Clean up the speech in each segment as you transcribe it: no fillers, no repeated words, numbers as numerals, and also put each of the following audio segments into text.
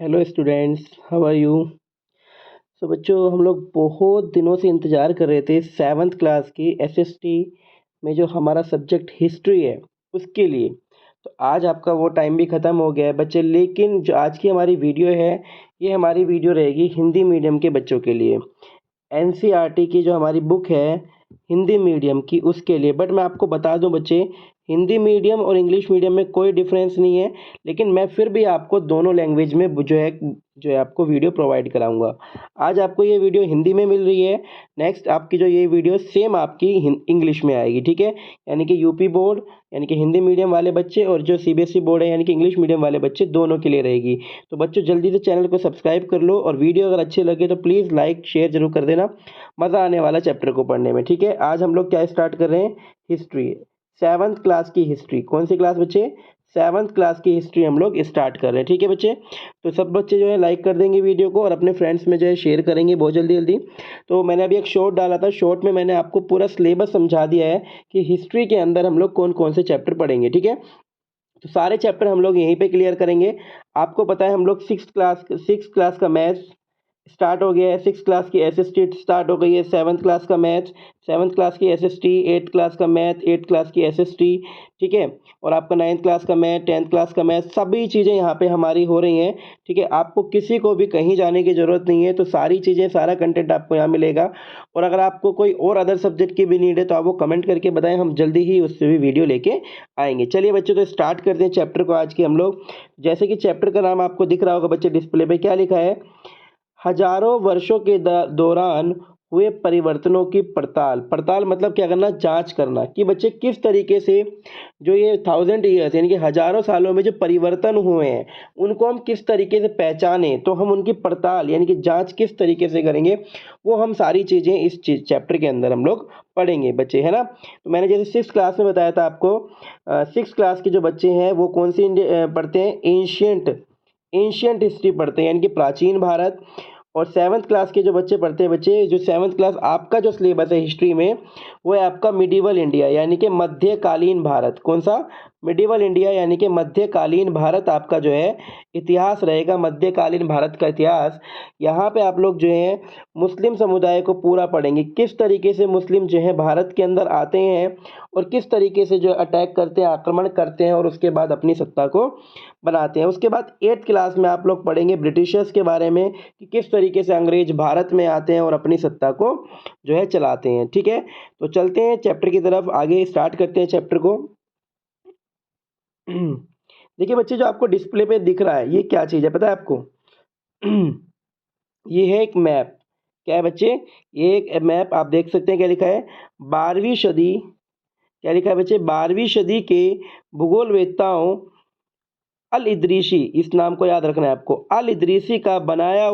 Hello students, how are you. So बच्चों, हम लोग बहुत दिनों से इंतज़ार कर रहे थे सेवन्थ क्लास की एसएसटी में जो हमारा सब्जेक्ट हिस्ट्री है उसके लिए। तो आज आपका वो टाइम भी ख़त्म हो गया है बच्चे, लेकिन जो आज की हमारी वीडियो है ये हमारी वीडियो रहेगी हिंदी मीडियम के बच्चों के लिए। एनसीईआरटी की जो हमारी बुक है हिंदी मीडियम की उसके लिए। बट मैं आपको बता दूं बच्चे, हिंदी मीडियम और इंग्लिश मीडियम में कोई डिफरेंस नहीं है, लेकिन मैं फिर भी आपको दोनों लैंग्वेज में जो है आपको वीडियो प्रोवाइड कराऊंगा। आज आपको ये वीडियो हिंदी में मिल रही है, नेक्स्ट आपकी जो ये वीडियो सेम आपकी इंग्लिश में आएगी, ठीक है। यानी कि यूपी बोर्ड यानी कि हिंदी मीडियम वाले बच्चे और जो सीबीएसई बोर्ड है यानी कि इंग्लिश मीडियम वाले बच्चे, दोनों के लिए रहेगी। तो बच्चों जल्दी से चैनल को सब्सक्राइब कर लो और वीडियो अगर अच्छी लगे तो प्लीज़ लाइक शेयर जरूर कर देना। मज़ा आने वाला चैप्टर को पढ़ने में, ठीक है। आज हम लोग क्या स्टार्ट कर रहे हैं, हिस्ट्री, सेवन्थ क्लास की हिस्ट्री। कौन सी क्लास बच्चे, सेवन्थ क्लास की हिस्ट्री हम लोग स्टार्ट कर रहे हैं, ठीक है बच्चे। तो सब बच्चे जो है लाइक कर देंगे वीडियो को और अपने फ्रेंड्स में जो है शेयर करेंगे बहुत जल्दी जल्दी। तो मैंने अभी एक शॉर्ट डाला था, शॉर्ट में मैंने आपको पूरा सिलेबस समझा दिया है कि हिस्ट्री के अंदर हम लोग कौन कौन से चैप्टर पढ़ेंगे, ठीक है। तो सारे चैप्टर हम लोग यहीं पे क्लियर करेंगे। आपको पता है हम लोग सिक्स क्लास का मैथ्स स्टार्ट हो गया है, सिक्स क्लास की एसएसटी स्टार्ट हो गई है, सेवन्थ क्लास का मैथ, सेवन्थ क्लास की एसएसटी, एट्थ क्लास का मैथ, एट्थ क्लास की एसएसटी, ठीक है। और आपका नाइन्थ क्लास का मैथ, टेंथ क्लास का मैथ, सभी चीज़ें यहाँ पे हमारी हो रही हैं, ठीक है। आपको किसी को भी कहीं जाने की ज़रूरत नहीं है, तो सारी चीज़ें, सारा कंटेंट आपको यहाँ मिलेगा। और अगर आपको कोई और अदर सब्जेक्ट की भी नीड है तो आप वो कमेंट करके बताएं, हम जल्दी ही उससे भी वीडियो लेके आएंगे। चलिए बच्चों, तो स्टार्ट करते हैं चैप्टर को आज के हम लोग। जैसे कि चैप्टर का नाम आपको दिख रहा होगा बच्चे डिस्प्ले पे, क्या लिखा है, हजारों वर्षों के दौरान हुए परिवर्तनों की पड़ताल। पड़ताल मतलब क्या करना, जांच करना कि बच्चे किस तरीके से जो ये 1000 ईयर्स यानी कि हजारों सालों में जो परिवर्तन हुए हैं उनको हम किस तरीके से पहचाने, तो हम उनकी पड़ताल यानी कि जांच किस तरीके से करेंगे, वो हम सारी चीज़ें इस चैप्टर के अंदर हम लोग पढ़ेंगे बच्चे, है ना। तो मैंने जैसे सिक्स क्लास में बताया था आपको, सिक्स क्लास के जो बच्चे हैं वो कौन सी पढ़ते हैं, एंशियंट हिस्ट्री पढ़ते हैं यानी कि प्राचीन भारत। और सेवन्थ क्लास के जो बच्चे पढ़ते हैं, बच्चे जो सेवन्थ क्लास आपका जो सिलेबस है हिस्ट्री में वो है आपका मिडिवल इंडिया यानी कि मध्यकालीन भारत। कौन सा, मिडिवल इंडिया यानी कि मध्यकालीन भारत आपका जो है इतिहास रहेगा, मध्यकालीन भारत का इतिहास। यहाँ पे आप लोग जो है मुस्लिम समुदाय को पूरा पढ़ेंगे, किस तरीके से मुस्लिम जो है भारत के अंदर आते हैं और किस तरीके से जो अटैक करते हैं, आक्रमण करते हैं और उसके बाद अपनी सत्ता को बनाते हैं। उसके बाद एट्थ क्लास में आप लोग पढ़ेंगे ब्रिटिशर्स के बारे में कि किस तरीके से अंग्रेज भारत में आते हैं और अपनी सत्ता को जो है चलाते हैं, ठीक है। तो चलते हैं चैप्टर की तरफ, आगे स्टार्ट करते हैं चैप्टर को। देखिए बच्चे, जो आपको डिस्प्ले पे दिख रहा है ये क्या चीज़ है पता है आपको, ये है एक मैप। क्या है बच्चे, ये एक मैप, आप देख सकते हैं क्या लिखा है, 12वीं सदी, क्या लिखा है बच्चे, 12वीं सदी के भूगोलवेत्ताओं अल इदरीसी, इस नाम को याद रखना है आपको, अल इदरीसी का बनाया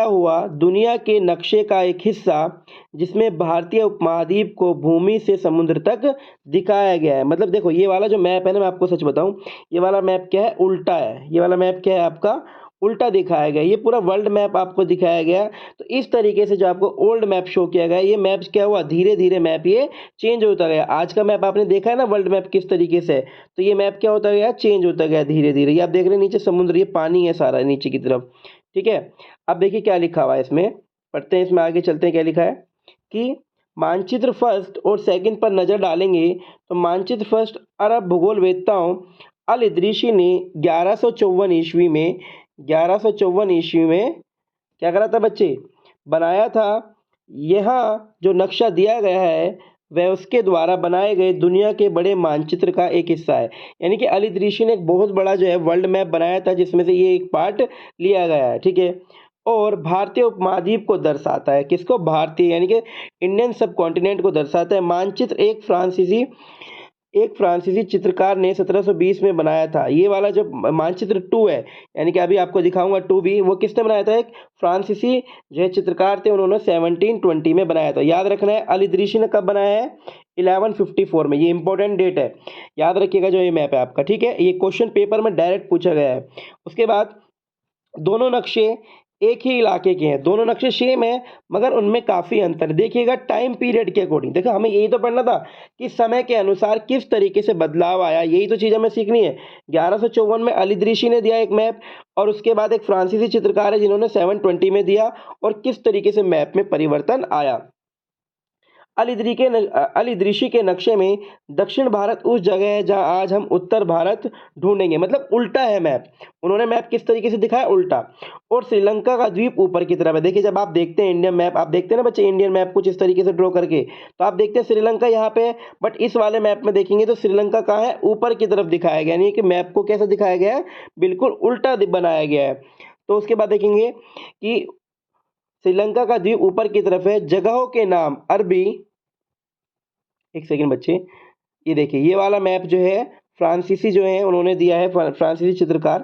हुआ दुनिया के नक्शे का एक हिस्सा, जिसमें भारतीय उपमहाद्वीप को भूमि से समुद्र तक दिखाया गया है। मतलब देखो ये वाला जो मैप है ना, मैं आपको सच बताऊं, ये वाला मैप क्या है, उल्टा है। ये वाला मैप क्या है आपका, उल्टा दिखाया गया। ये पूरा वर्ल्ड मैप आपको दिखाया गया। तो इस तरीके से जो आपको ओल्ड मैप शो किया गया, ये मैप क्या हुआ, धीरे धीरे मैप ये चेंज होता गया। आज का मैप आपने देखा है ना वर्ल्ड मैप किस तरीके से है, तो ये मैप क्या होता गया, चेंज होता गया धीरे धीरे। ये आप देख रहे हैं नीचे समुद्र, ये पानी है सारा नीचे की तरफ, ठीक है। अब देखिए क्या लिखा हुआ है इसमें, पढ़ते हैं, इसमें आगे चलते हैं। क्या लिखा है कि मानचित्र फर्स्ट और सेकंड पर नजर डालेंगे तो मानचित्र फर्स्ट अरब भूगोलवेत्ताओं अल इदरीसी ने 1154 ईस्वी में क्या करा था बच्चे, बनाया था। यहाँ जो नक्शा दिया गया है वह उसके द्वारा बनाए गए दुनिया के बड़े मानचित्र का एक हिस्सा है। यानी कि अल इदरीसी ने एक बहुत बड़ा जो है वर्ल्ड मैप बनाया था, जिसमें से ये एक पार्ट लिया गया है, ठीक है। और भारतीय उपमहाद्वीप को दर्शाता है, किसको, भारतीय यानी कि इंडियन सब कॉन्टिनेंट को दर्शाता है। मानचित्र एक फ्रांसीसी चित्रकार ने 1720 में बनाया था। ये वाला जो मानचित्र 2 है, यानी कि अभी आपको दिखाऊंगा 2 भी, वो किसने बनाया था, एक फ्रांसीसी जो है चित्रकार थे, उन्होंने 1720 में बनाया था। याद रखना है अल इदरीसी ने कब बनाया है, 1154 में। ये इंपॉर्टेंट डेट है, याद रखिएगा जो ये मैप है आपका, ठीक है। ये क्वेश्चन पेपर में डायरेक्ट पूछा गया है। उसके बाद दोनों नक्शे एक ही इलाके के हैं, दोनों नक्शे सेम है मगर उनमें काफ़ी अंतर है। देखिएगा टाइम पीरियड के अकॉर्डिंग, देखो हमें यही तो पढ़ना था कि समय के अनुसार किस तरीके से बदलाव आया, यही तो चीज़ हमें सीखनी है। 1154 में अली दृषि ने दिया एक मैप और उसके बाद एक फ्रांसीसी चित्रकार है जिन्होंने 720 में दिया और किस तरीके से मैप में परिवर्तन आया। अली दृषि के नक्शे में दक्षिण भारत उस जगह है जहां आज हम उत्तर भारत ढूंढेंगे, मतलब उल्टा है मैप। उन्होंने मैप किस तरीके से दिखाया, उल्टा। और श्रीलंका का द्वीप ऊपर की तरफ है। देखिए जब आप देखते हैं इंडियन मैप, आप देखते हैं ना बच्चे इंडियन मैप कुछ इस तरीके से ड्रॉ करके, तो आप देखते हैं श्रीलंका यहाँ पे है, बट इस वाले मैप में देखेंगे तो श्रीलंका कहाँ है, ऊपर की तरफ दिखाया गया, यानी कि मैप को कैसे दिखाया गया है, बिल्कुल उल्टा बनाया गया है। तो उसके बाद देखेंगे कि श्रीलंका का द्वीप ऊपर की तरफ है, जगहों के नाम अरबी, एक सेकंड बच्चे, ये देखिए ये वाला मैप जो है फ्रांसीसी जो है उन्होंने दिया है, फ्रांसीसी चित्रकार।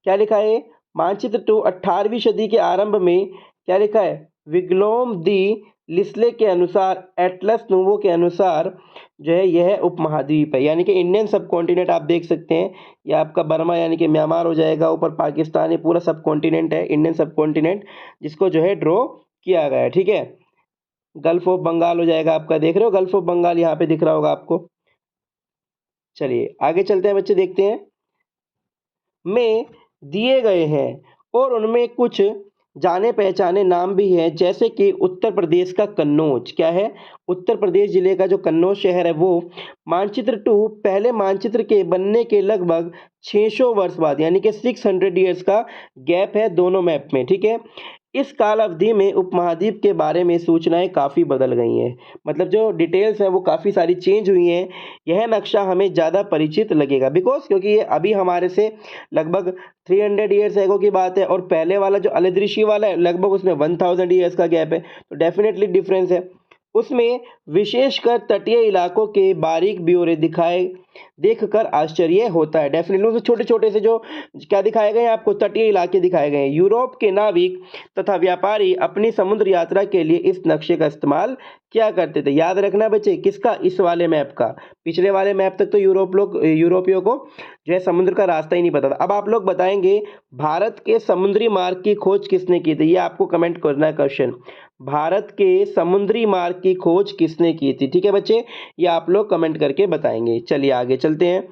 क्या लिखा है, मानचित्र 2 18वीं सदी के आरंभ में क्या लिखा है, विग्लोम दी लिस्ले के अनुसार, एटलस नोवो के अनुसार जो है यह उपमहाद्वीप है, यानी कि इंडियन सब कॉन्टिनेंट आप देख सकते हैं, यह आपका बर्मा यानी कि म्यांमार हो जाएगा, ऊपर पाकिस्तान, ये पूरा सब कॉन्टिनेंट है, इंडियन सब कॉन्टिनेंट जिसको जो है ड्रॉ किया गया है। ठीक है, गल्फ ऑफ बंगाल हो जाएगा आपका, देख रहे हो गल्फ ऑफ बंगाल यहाँ पे दिख रहा होगा आपको। चलिए आगे चलते हैं बच्चे, देखते हैं में दिए गए हैं और उनमें कुछ जाने पहचाने नाम भी हैं, जैसे कि उत्तर प्रदेश का कन्नौज, क्या है, उत्तर प्रदेश जिले का जो कन्नौज शहर है वो मानचित्र 2 पहले मानचित्र के बनने के लगभग 600 वर्ष बाद, यानी कि 600 ईयर्स का गैप है दोनों मैप में। ठीक है, इस काल अवधि में उपमहाद्वीप के बारे में सूचनाएं काफ़ी बदल गई हैं, मतलब जो डिटेल्स हैं वो काफ़ी सारी चेंज हुई हैं। यह नक्शा हमें ज़्यादा परिचित लगेगा बिकॉज क्योंकि ये अभी हमारे से लगभग 300 ईयर्स एगो की बात है और पहले वाला जो अलदृशी वाला है लगभग उसमें 1000 ईयर्स का गैप है, तो डेफिनेटली डिफरेंस है। उसमें विशेषकर तटीय इलाकों के बारीक ब्यौरे दिखाए देखकर आश्चर्य होता है। डेफिनेटली उसमें छोटे छोटे से जो क्या दिखाए गए हैं आपको, तटीय इलाके दिखाए गए हैं। यूरोप के नाविक तथा व्यापारी अपनी समुद्र यात्रा के लिए इस नक्शे का इस्तेमाल क्या करते थे, याद रखना बच्चे, किसका, इस वाले मैप का। पिछले वाले मैप तक तो यूरोपियों को जो है समुद्र का रास्ता ही नहीं पता था। अब आप लोग बताएंगे भारत के समुद्री मार्ग की खोज किसने की थी, ये आपको कमेंट करना है क्वेश्चन। भारत के समुद्री मार्ग की खोज किसने की थी, ठीक है बच्चे, ये आप लोग कमेंट करके बताएंगे। चलिए आगे चलते हैं,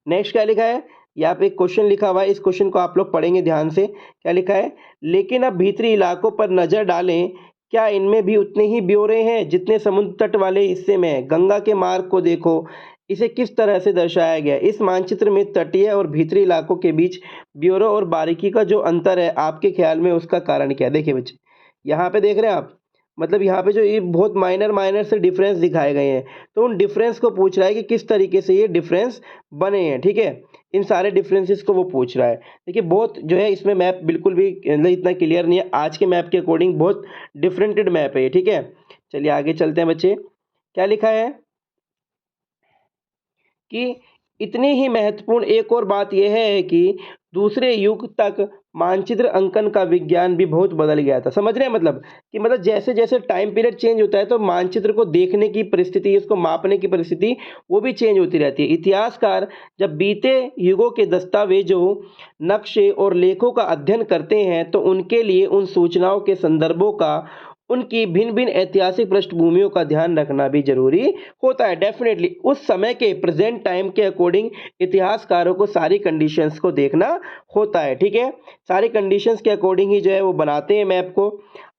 नेक्स्ट क्या लिखा है, यहाँ पे एक क्वेश्चन लिखा हुआ है, इस क्वेश्चन को आप लोग पढ़ेंगे ध्यान से। क्या लिखा है, लेकिन अब भीतरी इलाकों पर नजर डालें, क्या इनमें भी उतने ही ब्यौरे हैं जितने समुद्र तट वाले हिस्से में है। गंगा के मार्ग को देखो, इसे किस तरह से दर्शाया गया। इस मानचित्र में तटीय और भीतरी इलाकों के बीच ब्यौरों और बारीकी का जो अंतर है, आपके ख्याल में उसका कारण क्या है। देखिए बच्चे यहाँ पे देख रहे हैं आप, मतलब यहाँ पे जो ये बहुत माइनर माइनर से डिफरेंस दिखाए गए हैं, तो उन डिफरेंस को पूछ रहा है कि किस तरीके से ये डिफरेंस बने हैं। ठीक है, इन सारे डिफरेंसेस को वो पूछ रहा है। देखिए बहुत जो है इसमें मैप बिल्कुल भी मतलब इतना क्लियर नहीं है, आज के मैप के अकॉर्डिंग बहुत डिफरेंटेड मैप है ये। ठीक है, चलिए आगे चलते हैं बच्चे, क्या लिखा है कि इतनी ही महत्वपूर्ण एक और बात यह है कि दूसरे युग तक मानचित्र अंकन का विज्ञान भी बहुत बदल गया था। समझ रहे हैं मतलब कि मतलब जैसे जैसे टाइम पीरियड चेंज होता है तो मानचित्र को देखने की परिस्थिति, उसको मापने की परिस्थिति वो भी चेंज होती रहती है। इतिहासकार जब बीते युगों के दस्तावेजों, नक्शे और लेखों का अध्ययन करते हैं तो उनके लिए उन सूचनाओं के संदर्भों का, उनकी भिन्न भिन्न ऐतिहासिक पृष्ठभूमियों का ध्यान रखना भी जरूरी होता है। डेफिनेटली उस समय के प्रेजेंट टाइम के अकॉर्डिंग इतिहासकारों को सारी कंडीशंस को देखना होता है। ठीक है, सारी कंडीशंस के अकॉर्डिंग ही जो है वो बनाते हैं मैप को।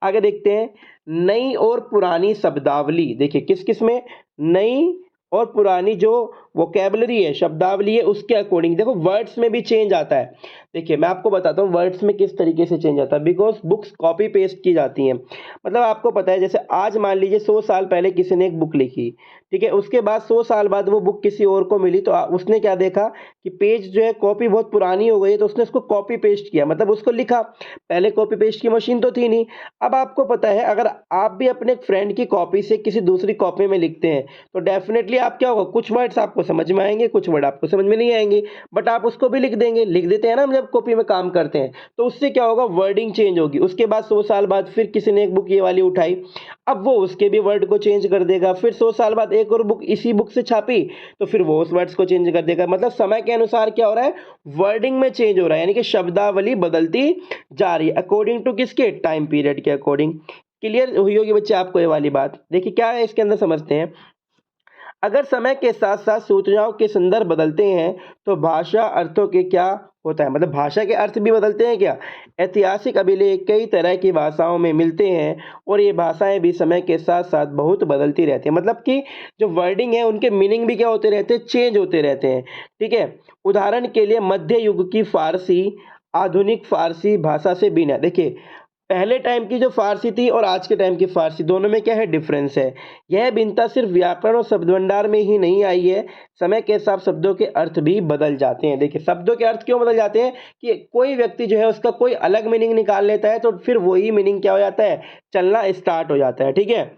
आगे देखते हैं, नई और पुरानी शब्दावली, देखिए किस किस में, नई और पुरानी जो वोकेबलरी है, शब्दावली है, उसके अकॉर्डिंग देखो वर्ड्स में भी चेंज आता है। देखिए मैं आपको बताता हूँ वर्ड्स में किस तरीके से चेंज आता है, बिकॉज बुक्स कॉपी पेस्ट की जाती हैं। मतलब आपको पता है जैसे आज मान लीजिए 100 साल पहले किसी ने एक बुक लिखी, ठीक है, उसके बाद 100 साल बाद वो बुक किसी और को मिली, तो उसने क्या देखा कि पेज जो है कॉपी बहुत पुरानी हो गई है, तो उसने उसको कॉपी पेस्ट किया, मतलब उसको लिखा। पहले कॉपी पेस्ट की मशीन तो थी नहीं। अब आपको पता है अगर आप भी अपने फ्रेंड की कॉपी से किसी दूसरी कॉपी में लिखते हैं तो डेफिनेटली आप क्या होगा, कुछ वर्ड्स आपको समझ में आएंगे, कुछ वर्ड आपको समझ में नहीं आएंगे, बट आप उसको भी लिख देंगे, लिख देते हैं ना हम जब कॉपी में काम करते हैं, तो उससे क्या होगा, वर्डिंग चेंज होगी। उसके बाद 100 साल बाद फिर किसी ने एक बुक ये वाली उठाई, अब वो उसके भी वर्ड को चेंज कर देगा, फिर 100 साल बाद एक और बुक इसी बुक से छापी तो फिर वो उस वर्ड्स को चेंज कर देगा। मतलब समय के अनुसार क्या हो रहा है, वर्डिंग में चेंज हो रहा है, यानी कि शब्दावली बदलती जा रही है अकॉर्डिंग टू किसके, टाइम पीरियड के अकॉर्डिंग। क्लियर हुई होगी बच्चे आपको ये वाली बात। देखिए क्या है इसके अंदर, समझते हैं। अगर समय के साथ साथ सूचनाओं के संदर्भ बदलते हैं तो भाषा अर्थों के क्या होता है, मतलब भाषा के अर्थ भी बदलते हैं क्या। ऐतिहासिक अभिलेख कई तरह की भाषाओं में मिलते हैं और ये भाषाएं भी समय के साथ साथ बहुत बदलती रहती हैं, मतलब कि जो वर्डिंग है उनके मीनिंग भी क्या होते रहते हैं, चेंज होते रहते हैं। ठीक है, उदाहरण के लिए मध्य युग की फारसी आधुनिक फारसी भाषा से भिन्न है। देखिए पहले टाइम की जो फारसी थी और आज के टाइम की फारसी, दोनों में क्या है, डिफरेंस है। यह भिन्नता सिर्फ व्याकरण और शब्द भंडार में ही नहीं आई है, समय के साथ शब्दों के अर्थ भी बदल जाते हैं। देखिए शब्दों के अर्थ क्यों बदल जाते हैं, कि कोई व्यक्ति जो है उसका कोई अलग मीनिंग निकाल लेता है तो फिर वही मीनिंग क्या हो जाता है, चलना स्टार्ट हो जाता है। ठीक है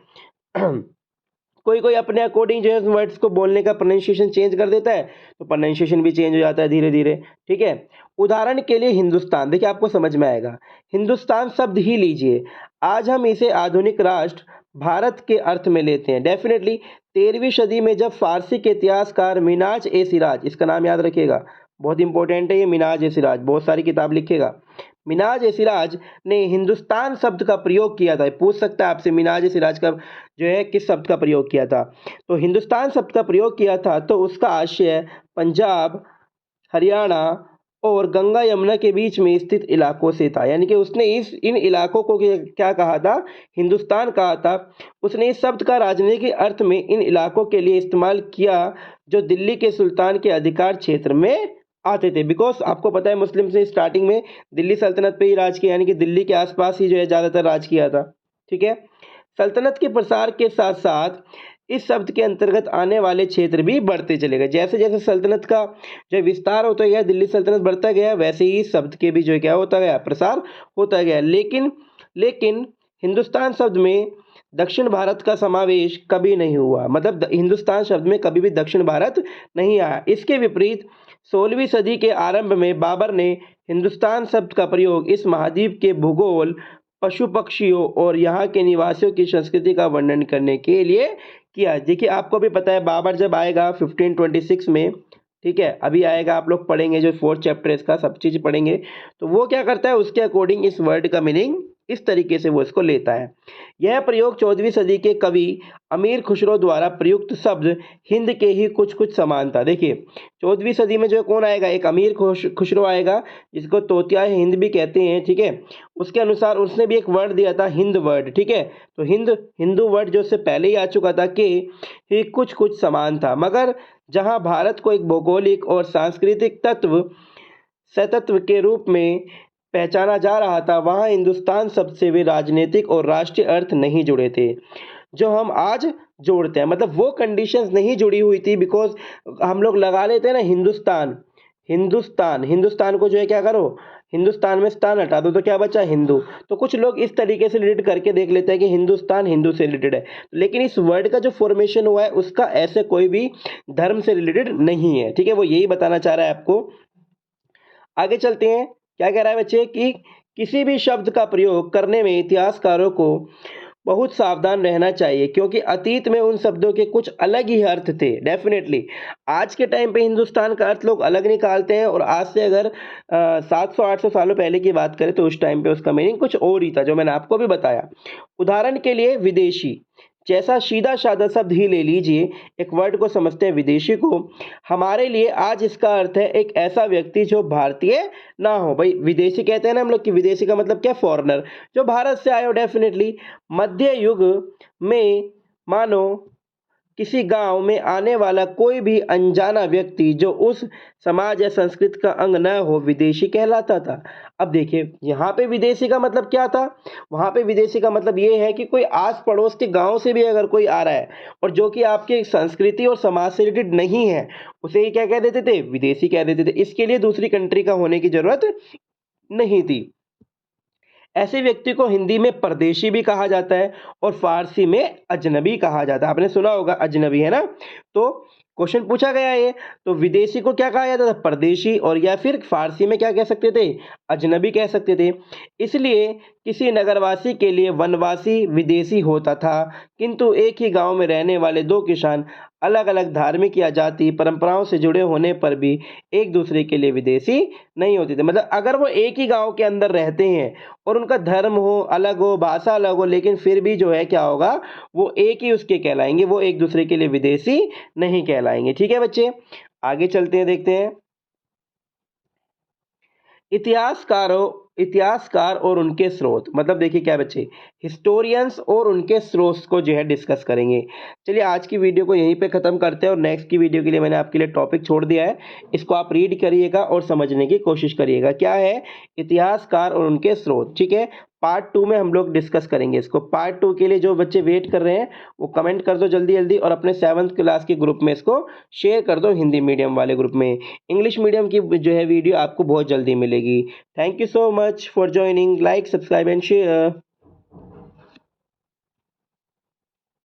कोई कोई अपने अकॉर्डिंग जो है वर्ड्स को बोलने का प्रोनाउंसिएशन चेंज कर देता है, तो प्रोनाउंसिएशन भी चेंज हो जाता है धीरे धीरे। ठीक है, उदाहरण के लिए हिंदुस्तान, देखिए आपको समझ में आएगा। हिंदुस्तान शब्द ही लीजिए, आज हम इसे आधुनिक राष्ट्र भारत के अर्थ में लेते हैं। डेफिनेटली 13वीं सदी में जब फारसी के इतिहासकार मिनाज ए सिराज, इसका नाम याद रखिएगा, बहुत इंपॉर्टेंट है ये, मिनाज ए सिराज, बहुत सारी किताब लिखेगा। मिनाज ए सिराज ने हिंदुस्तान शब्द का प्रयोग किया था। पूछ सकता है आपसे, मिनाज ए सिराज का जो है किस शब्द का प्रयोग किया था, तो हिंदुस्तान शब्द का प्रयोग किया था। तो उसका आशय पंजाब, हरियाणा और गंगा यमुना के बीच में स्थित इलाकों से था, यानी कि उसने इन इलाकों को क्या कहा था, हिंदुस्तान कहा था। उसने इस शब्द का राजनीतिक अर्थ में इन इलाकों के लिए इस्तेमाल किया जो दिल्ली के सुल्तान के अधिकार क्षेत्र में आते थे। बिकॉज आपको पता है मुस्लिम्स ने स्टार्टिंग में दिल्ली सल्तनत पे ही राज किया, यानी कि दिल्ली के आसपास ही जो है ज़्यादातर राज किया था। ठीक है, सल्तनत के प्रसार के साथ साथ इस शब्द के अंतर्गत आने वाले क्षेत्र भी बढ़ते चले गए। जैसे जैसे सल्तनत का जो विस्तार होता गया, दिल्ली सल्तनत बढ़ता गया, वैसे ही शब्द के भी जो क्या होता गया, प्रसार होता गया। लेकिन लेकिन हिंदुस्तान शब्द में दक्षिण भारत का समावेश कभी नहीं हुआ, मतलब हिंदुस्तान शब्द में कभी भी दक्षिण भारत नहीं आया। इसके विपरीत 16वीं सदी के आरंभ में बाबर ने हिंदुस्तान शब्द का प्रयोग इस महाद्वीप के भूगोल, पशु पक्षियों और यहाँ के निवासियों की संस्कृति का वर्णन करने के लिए किया। देखिए आपको भी पता है बाबर जब आएगा 1526 में, ठीक है, अभी आएगा, आप लोग पढ़ेंगे जो 4th चैप्टर इसका सब चीज़ पढ़ेंगे, तो वो क्या करता है, उसके अकॉर्डिंग इस वर्ड का मीनिंग इस तरीके से वो इसको लेता है। यह प्रयोग 14वीं सदी के कवि अमीर खुसरो द्वारा प्रयुक्त शब्द हिंद के ही कुछ कुछ समान था। देखिए 14वीं सदी में जो कौन आएगा, एक अमीर खुसरो आएगा जिसको तोतिया हिंद भी कहते हैं। ठीक है, उसके अनुसार उसने भी एक वर्ड दिया था, हिंद वर्ड। ठीक है, तो हिंदू वर्ड जो उससे पहले ही आ चुका था कि ही कुछ कुछ समान था, मगर जहां भारत को एक भौगोलिक और सांस्कृतिक सतत्व के रूप में पहचाना जा रहा था, वहां हिंदुस्तान शब्द से वे राजनीतिक और राष्ट्रीय अर्थ नहीं जुड़े थे जो हम आज जोड़ते हैं। मतलब वो कंडीशंस नहीं जुड़ी हुई थी, बिकॉज हम लोग लगा लेते हैं ना हिंदुस्तान, हिंदुस्तान को जो है क्या करो, हिंदुस्तान में स्थान हटा दो तो क्या बचा, हिंदू। तो कुछ लोग इस तरीके से रिलेट करके देख लेते हैं कि हिंदुस्तान हिंदू से रिलेटेड है, लेकिन इस वर्ड का जो फॉर्मेशन हुआ है उसका ऐसे कोई भी धर्म से रिलेटेड नहीं है। ठीक है, वो यही बताना चाह रहा है आपको। आगे चलते हैं, क्या कह रहा है बच्चे कि किसी भी शब्द का प्रयोग करने में इतिहासकारों को बहुत सावधान रहना चाहिए, क्योंकि अतीत में उन शब्दों के कुछ अलग ही अर्थ थे। डेफिनेटली आज के टाइम पे हिंदुस्तान का अर्थ लोग अलग निकालते हैं, और आज से अगर 700-800 सालों पहले की बात करें तो उस टाइम पे उसका मीनिंग कुछ और ही था, जो मैंने आपको भी बताया। उदाहरण के लिए विदेशी जैसा सीधा साधा शब्द ही ले लीजिए, एक वर्ड को समझते हैं विदेशी को, हमारे लिए आज इसका अर्थ है एक ऐसा व्यक्ति जो भारतीय ना हो। भाई विदेशी कहते हैं ना हम लोग, कि विदेशी का मतलब क्या, फॉरेनर, जो भारत से आए हो। डेफिनेटली मध्य युग में मानो किसी गांव में आने वाला कोई भी अनजाना व्यक्ति जो उस समाज या संस्कृति का अंग न हो, विदेशी कहलाता था। अब देखिए यहाँ पे विदेशी का मतलब क्या था, वहां पे विदेशी का मतलब ये है कि कोई आस पड़ोस के गांव से भी अगर कोई आ रहा है और जो कि आपके संस्कृति और समाज से रिलेटेड नहीं है, उसे ही क्या कह देते थे, विदेशी कह देते थे। इसके लिए दूसरी कंट्री का होने की जरूरत नहीं थी। ऐसे व्यक्ति को हिंदी में परदेशी भी कहा जाता है और फारसी में अजनबी कहा जाता है। आपने सुना होगा अजनबी, है ना। तो क्वेश्चन पूछा गया है। तो विदेशी को क्या कहा जाता था? परदेशी, और या फिर फारसी में क्या कह सकते थे? अजनबी कह सकते थे। इसलिए किसी नगरवासी के लिए वनवासी विदेशी होता था, किंतु एक ही गांव में रहने वाले दो किसान अलग अलग धार्मिक या जाति परंपराओं से जुड़े होने पर भी एक दूसरे के लिए विदेशी नहीं होते थे। मतलब अगर वो एक ही गांव के अंदर रहते हैं और उनका धर्म हो अलग हो, भाषा अलग हो, लेकिन फिर भी जो है क्या होगा, वो एक ही उसके कहलाएंगे, वो एक दूसरे के लिए विदेशी नहीं कहलाएंगे। ठीक है बच्चे, आगे चलते हैं, देखते हैं। इतिहासकार और उनके स्रोत, मतलब देखिए क्या बच्चे, हिस्टोरियंस और उनके स्रोत को जो है डिस्कस करेंगे। चलिए आज की वीडियो को यहीं पे ख़त्म करते हैं और नेक्स्ट की वीडियो के लिए मैंने आपके लिए टॉपिक छोड़ दिया है, इसको आप रीड करिएगा और समझने की कोशिश करिएगा। क्या है? इतिहासकार और उनके स्रोत। ठीक है, पार्ट 2 में हम लोग डिस्कस करेंगे इसको। पार्ट 2 के लिए जो बच्चे वेट कर रहे हैं वो कमेंट कर दो जल्दी जल्दी, और अपने 7th क्लास के ग्रुप में इसको शेयर कर दो, हिंदी मीडियम वाले ग्रुप में। इंग्लिश मीडियम की जो है वीडियो आपको बहुत जल्दी मिलेगी। Thank you so much for joining. Like, subscribe and share.